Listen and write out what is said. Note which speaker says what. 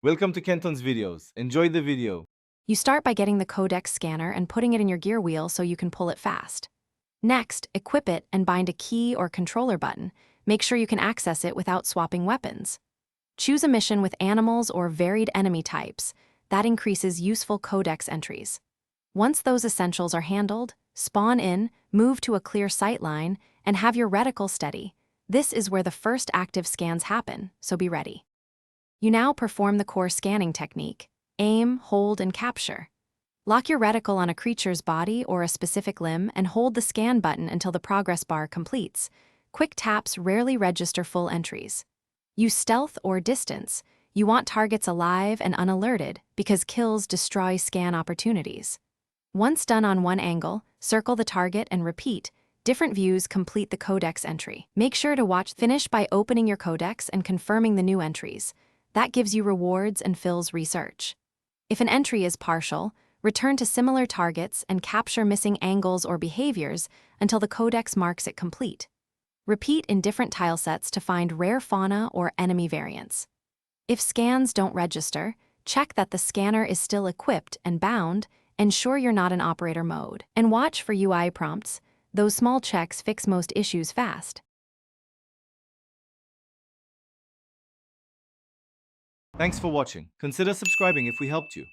Speaker 1: Welcome to Kenton's videos. Enjoy the video.
Speaker 2: You start by getting the Codex Scanner and putting it in your gear wheel so you can pull it fast. Next, equip it and bind a key or controller button. Make sure you can access it without swapping weapons. Choose a mission with animals or varied enemy types. That increases useful Codex entries. Once those essentials are handled, spawn in, move to a clear sight line, and have your reticle steady. This is where the first active scans happen, so be ready. You now perform the core scanning technique: aim, hold, and capture. Lock your reticle on a creature's body or a specific limb and hold the scan button until the progress bar completes. Quick taps rarely register full entries. Use stealth or distance. You want targets alive and unalerted because kills destroy scan opportunities. Once done on one angle, circle the target and repeat. Different views complete the Codex entry. Make sure to finish by opening your Codex and confirming the new entries. That gives you rewards and fills research. If an entry is partial, return to similar targets and capture missing angles or behaviors until the Codex marks it complete. Repeat in different tilesets to find rare fauna or enemy variants. If scans don't register, check that the scanner is still equipped and bound. Ensure you're not in operator mode. And watch for UI prompts. Those small checks fix most issues fast.
Speaker 1: Thanks for watching. Consider subscribing if we helped you.